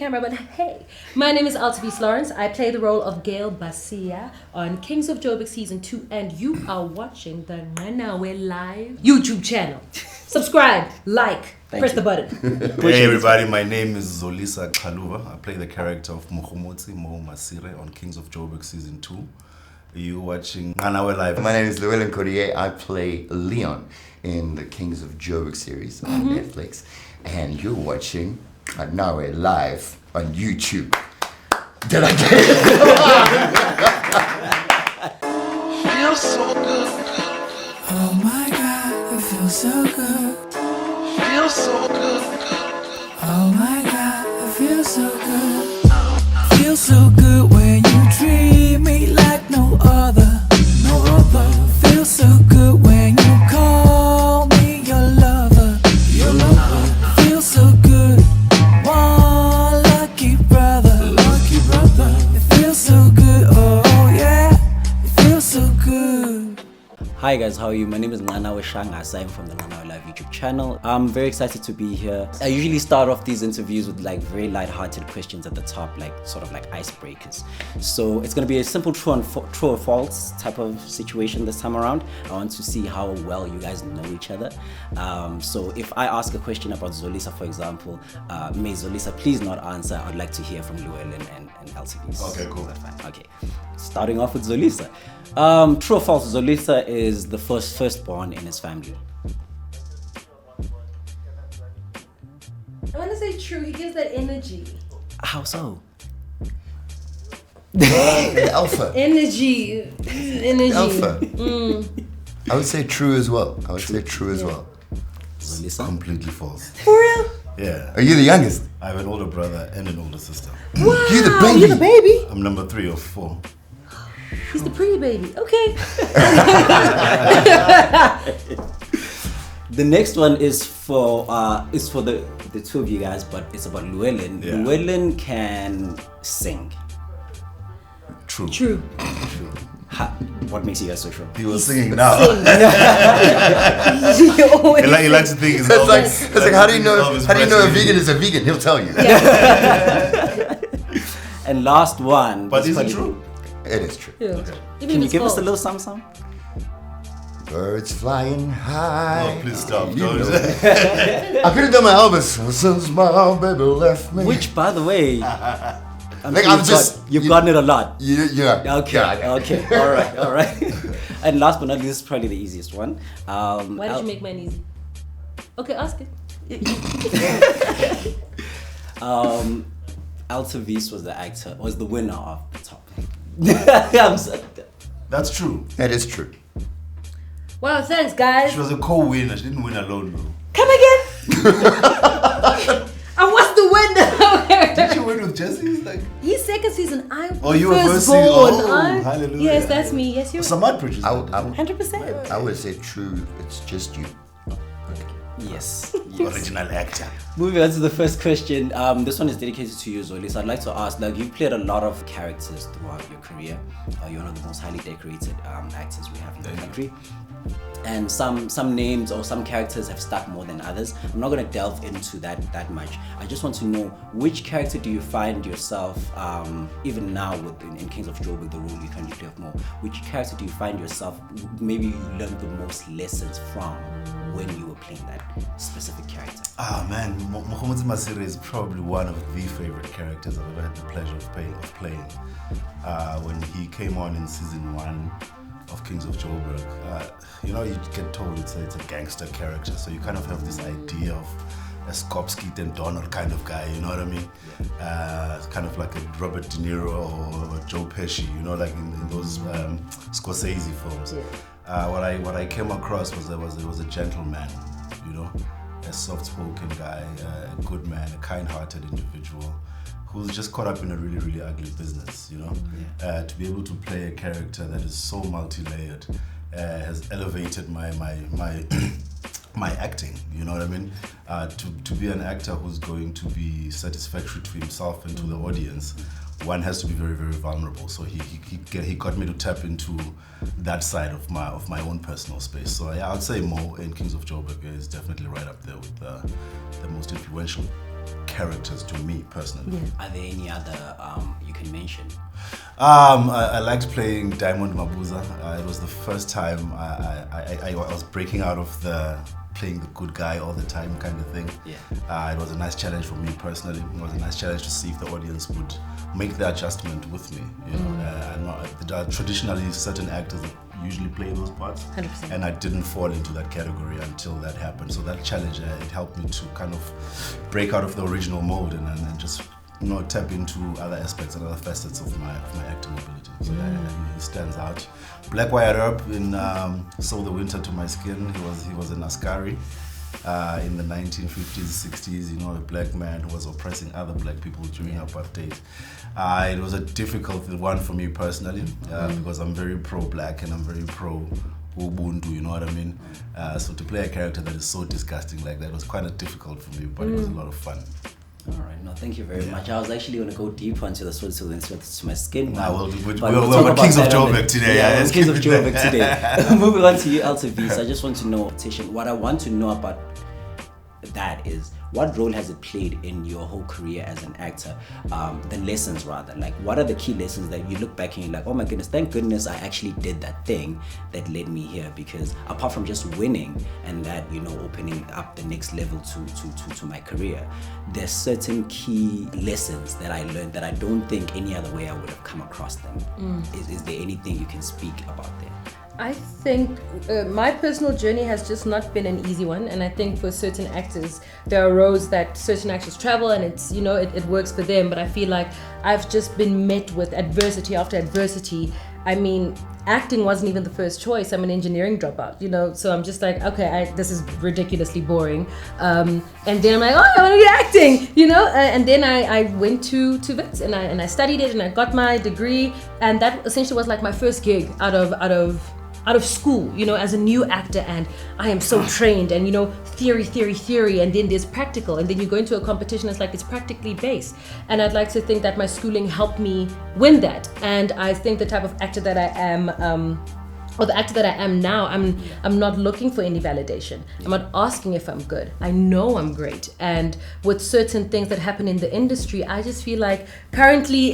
camera, but hey. My name is Altovise Lawrence. I play the role of Gail Basia on Kings of Joburg Season 2, and you are watching the Nanawe Live YouTube channel. Subscribe, like, press the button. Hey everybody, my name is Zolisa. I play the character of Mokhomotsi Mo Masire on Kings of Joburg Season 2. You watching Nanawe Live. My name is Llewellyn. I play Leon in the Kings of Joburg series on Netflix. And you're watching Nanawe Live on YouTube. Did I get it? Feels so good. Oh my God, it feels so good. Feels so good. Oh my God, it feels so good. Feels so good when you treat me like no other, no other. Feels so good when you call me your lover, your lover. Feels so good, one lucky brother, lucky brother. It feels so good, oh yeah, it feels so good. Hi guys, how are you? My name is Nanawe Shanga. I'm from the Nanawe Live YouTube channel. I'm very excited to be here. I usually start off these interviews with like very light-hearted questions at the top, like sort of like icebreakers. So it's going to be a simple true or false type of situation this time around. I want to see how well you guys know each other. So if I ask a question about Zolisa, for example, may Zolisa please not answer. I'd like to hear from Llewellyn and Altovise. Okay, cool. Is that fine? Okay. Starting off with Zolisa. True or false, Zolisa is the firstborn in his family. I want to say true. He gives that energy. How so? Alpha. Energy. Alpha. I would say true as well. Zolisa? Completely false. For real? Yeah. Are you the youngest? I have an older brother and an older sister. Wow. You're the baby. You're the baby. I'm number 3 of 4. He's the pretty baby. Okay. The next one is for the two of you guys, but it's about Llewellyn. Yeah. Llewellyn can sing. True. True. What makes you guys so sure? He was singing now. You always He likes to think it's It's like how do you know a vegan is a vegan? He'll tell you. And last one. But this is it funny- true? It is true. Yeah. Okay. Even Can if you it's give us a false. little something? Birds flying high. Oh, please stop. You Don't. know. I could have done my Elvis since my baby left me. Which, by the way, you've you- gotten it a lot. Yeah. Okay. Yeah. Okay. All right. And last but not least, this is probably the easiest one. Why did you make mine easy? Okay, ask it. Altovise was the winner of the top. That's true. That is true. Wow, thanks, guys. She was a co-winner. She didn't win alone though. Come again. And what's the winner? Did you win with Jesse? Like, He's second season. I'm you were first firstborn. season. Oh, I'm- hallelujah. Yes, that's me. Yes, you're Samad produces. 100%. I would say true. It's just you. Yes. Original actor. Moving on to the first question. This one is dedicated to you, Zolisa. I'd like to ask, like, you've played a lot of characters throughout your career. You're one of the most highly decorated actors we have in the country. And some names or some characters have stuck more than others. I'm not going to delve into that much. I just want to know, which character do you find yourself, even now in Kings of Joburg, the role you currently play of Mo, which character do you find yourself, maybe you learned the most lessons from when you were playing that specific character? Ah man, Mokhomotsi Masire is probably one of the favorite characters I've ever had the pleasure of playing. When he came on in season 1 of Kings of Joburg, you get told it's a gangster character, so you kind of have this idea of a Skopsky and Donald kind of guy, you know what I mean? Kind of like a Robert De Niro or Joe Pesci, like in those Scorsese films. What I came across was a gentleman, a soft-spoken guy, a good man, a kind-hearted individual who's just caught up in a really, really ugly business, to be able to play a character that is so multi-layered has elevated my my acting, you know what I mean? To be an actor who's going to be satisfactory to himself and to the audience, one has to be very, very vulnerable. So he got me to tap into that side of my own personal space. So yeah, I'd say Mo in Kings of Joburg is definitely right up there with the most influential characters to me personally. Are there any other you can mention? I liked playing Diamond Mabuza. It was the first time I was breaking out of the playing the good guy all the time kind of thing. It was a nice challenge for me personally. It was a nice challenge to see if the audience would make the adjustment with me. You know, there are traditionally certain actors that usually play those parts, 100%. and I didn't fall into that category until that happened. So that challenge, it helped me to kind of break out of the original mold and just tap into other aspects and other facets of my acting ability. So he stands out. Black Wire Up in Sold the Winter to My Skin. He was an Askari in the 1950s, 60s. You know, a black man who was oppressing other black people during apartheid. It was a difficult one for me personally because I'm very pro-black and I'm very pro-Ubuntu. You know what I mean? So to play a character that is so disgusting like that was kind of difficult for me, but it was a lot of fun. All right, no, thank you very much. I was actually going to go deeper into the Soul to my skin. We're Kings of Joburg today. Yeah, Kings of Joburg today. Moving on to you, Altovise. I just want to know, Tishan, what I want to know about that is, what role has it played in your whole career as an actor? The lessons, rather. Like, what are the key lessons that you look back and you're like, oh my goodness, thank goodness I actually did that thing that led me here? Because apart from just winning and that, opening up the next level to my career, there's certain key lessons that I learned that I don't think any other way I would have come across them. Is there anything you can speak about there? I think my personal journey has just not been an easy one, and I think for certain actors there are roads that certain actors travel and it's it works for them, but I feel like I've just been met with adversity after adversity. I mean, acting wasn't even the first choice. I'm an engineering dropout, so I'm just like, okay, this is ridiculously boring, and then I'm like, oh, I want to be acting, and then I went to Wits and I studied it and I got my degree, and that essentially was like my first gig out of school, as a new actor, and I am so trained and theory, and then there's practical, and then you go into a competition, it's like it's practically based, and I'd like to think that my schooling helped me win that. And I think the type of actor that I am, or the actor that I am now, I'm not looking for any validation. I'm not asking if I'm good. I know I'm great, and with certain things that happen in the industry, I just feel like currently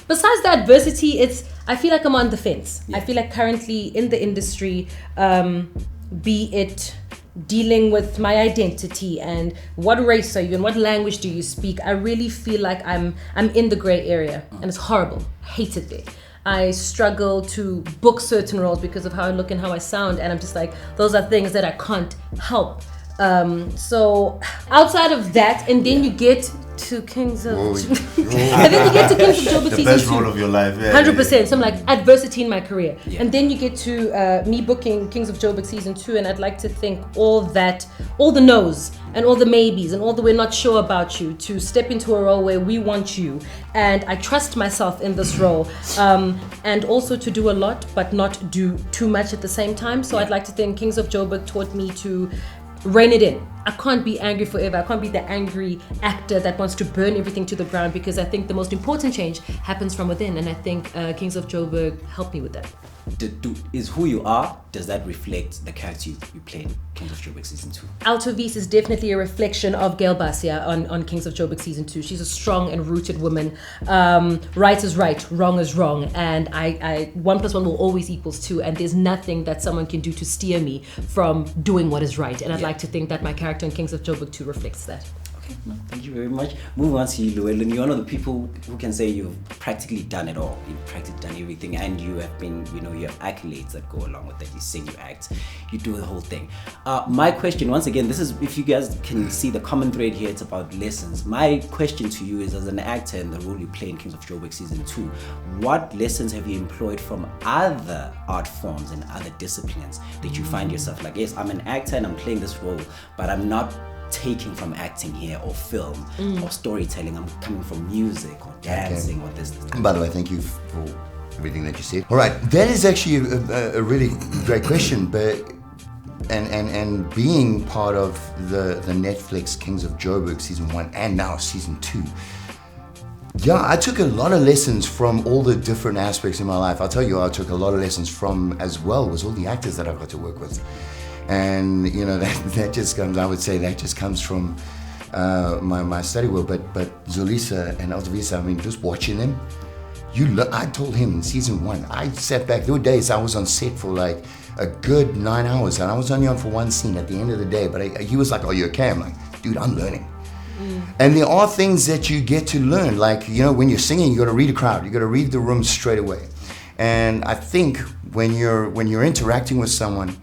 besides the adversity, I feel like I'm on the fence. I feel like currently in the industry, be it dealing with my identity and what race are you and what language do you speak, I really feel like I'm in the gray area, and it's horrible. I hate it there. I struggle to book certain roles because of how I look and how I sound, and I'm just like, those are things that I can't help. So outside of that, and then you get to Kings of and then you get to Kings of Joburg the season best 2. role of your life. 100%. So I'm like, adversity in my career, and then you get to me booking Kings of Joburg season 2, and I'd like to think all the no's and all the maybes and all the we're not sure about you, to step into a role where we want you, and I trust myself in this role, and also to do a lot but not do too much at the same time. So I'd like to think Kings of Joburg taught me to rein it in. I can't be angry forever. I can't be the angry actor that wants to burn everything to the ground, because I think the most important change happens from within, and I think Kings of Joburg helped me with that. Is who you are, does that reflect the character you played in Kings of Joburg season 2? Altovise is definitely a reflection of Gail Basia on Kings of Joburg season 2. She's a strong and rooted woman. Right is right, wrong is wrong, and I 1 + 1 will always equals 2, and there's nothing that someone can do to steer me from doing what is right. And I'd like to think that my character in Kings of Joburg 2 reflects that. Okay, no, thank you very much. Moving on to you, Llewellyn. You're one of the people who can say you've practically done it all. You've practically done everything, and you have been, you have accolades that go along with that. You sing, you act, you do the whole thing. My question, once again, this is, if you guys can see the common thread here, it's about lessons. My question to you is, as an actor in the role you play in Kings of Joburg season 2, what lessons have you employed from other art forms and other disciplines that you find yourself like, yes, I'm an actor and I'm playing this role, but I'm not taking from acting here or film or storytelling. I'm coming from music or dancing or this. By the way, thank you for everything that you said. All right, that is actually a really great question, but and being part of the Netflix Kings of Joburg season 1 and now season 2, yeah, I took a lot of lessons from all the different aspects in my life. I'll tell you, I took a lot of lessons from, as well, was all the actors that I got to work with. And that just comes, I would say that just comes from my study world. But Zolisa and Altovise, I mean, just watching them, I told him in season 1, I sat back. There were days I was on set for like a good 9 hours, and I was only on for one scene at the end of the day. But he was like, "Are you okay?" I'm like, "Dude, I'm learning." And there are things that you get to learn, like, you know, when you're singing, you got to read a crowd, you got to read the room straight away. And I think when you're interacting with someone,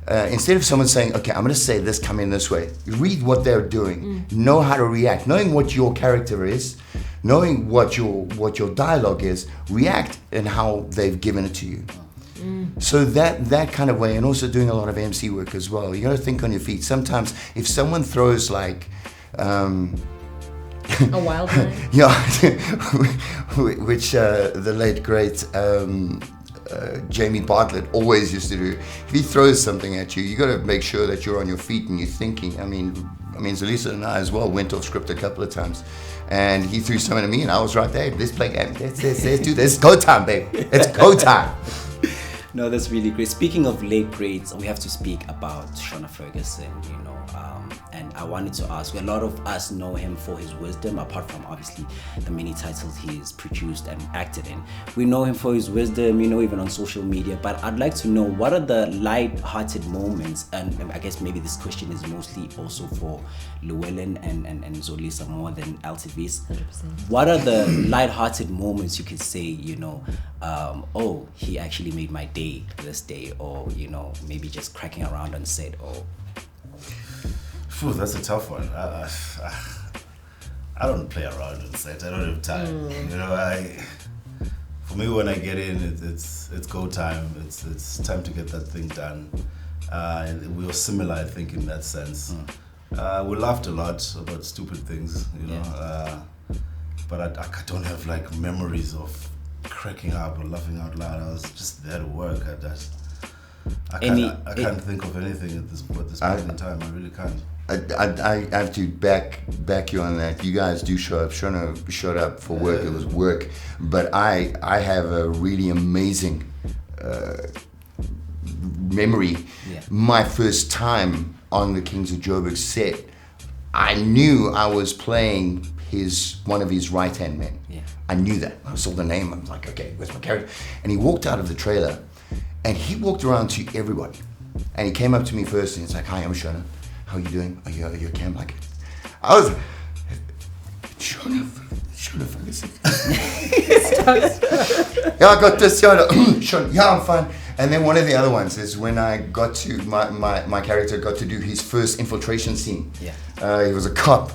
instead of someone saying, "Okay, I'm going to say this, come in this way," read what they're doing, know how to react, knowing what your character is, knowing what your dialogue is, react in how they've given it to you. So that kind of way, and also doing a lot of MC work as well. You got to think on your feet. Sometimes if someone throws like a wild line. Yeah, which the late great Jamie Bartlett always used to do. If he throws something at you, you got to make sure that you're on your feet and you're thinking. I mean, Zolisa and I as well went off script a couple of times, and he threw something at me, and I was right there. Let's play game. Let's do this. It's go time, babe. It's go time. No, that's really great. Speaking of late grades, we have to speak about Shona Ferguson, you know, and I wanted to ask, a lot of us know him for his wisdom, apart from obviously the many titles he's produced and acted in. We know him for his wisdom, you know, even on social media, but I'd like to know, what are the light-hearted moments, and I guess maybe this question is mostly also for Llewellyn and Zolisa more than Altovise. 100%. What are the light-hearted moments you could say, you know, oh, he actually made my day this day, or, you know, maybe just cracking around on set, or... Phew, that's a tough one. I don't play around on set. I don't have time. You know, for me, when I get in, it's go time. It's time to get that thing done. And we were similar, I think, in that sense. We laughed a lot about stupid things, you know. But I don't have like memories of cracking up or laughing out loud. I was just there to work. I can't think of anything at this point in time. I really can't. I have to back you on that. You guys do show up. Shona showed up for work. It was work. But I have a really amazing memory. Yeah. My first time on the Kings of Joburg set, I knew I was playing one of his right-hand men. Yeah. I knew that. I saw the name. I was like, okay, where's my character? And he walked out of the trailer, and he walked around to everybody. And he came up to me first, and he's like, "Hi, I'm Shona. How are you doing? Are you okay?" I'm like, I was, Shona Ferguson. Yeah, I got this. Shona, yeah, I'm fine. And then one of the other ones is when I got to, my character got to do his first infiltration scene. Yeah. He was a cop.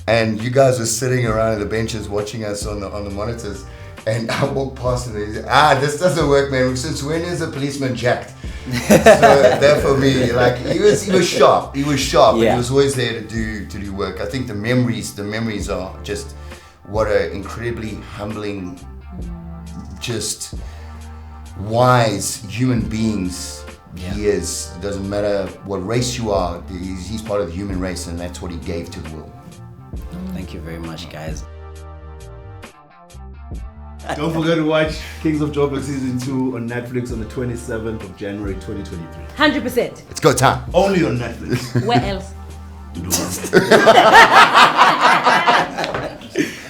And you guys were sitting around the benches watching us on the monitors. And I walked past and he said, "This doesn't work, man. Since when is a policeman jacked?" So that for me, like, he was sharp. He was sharp, Yeah. but he was always there to do work. I think the memories are just what an incredibly humbling, just wise human beings he is. It doesn't matter what race you are, he's part of the human race, and that's what he gave to the world. Thank you very much, guys. Don't forget to watch Kings of Joburg Season 2 on Netflix on the 27th of January 2023. 100%. It's go time. Only on Netflix. Where else? To do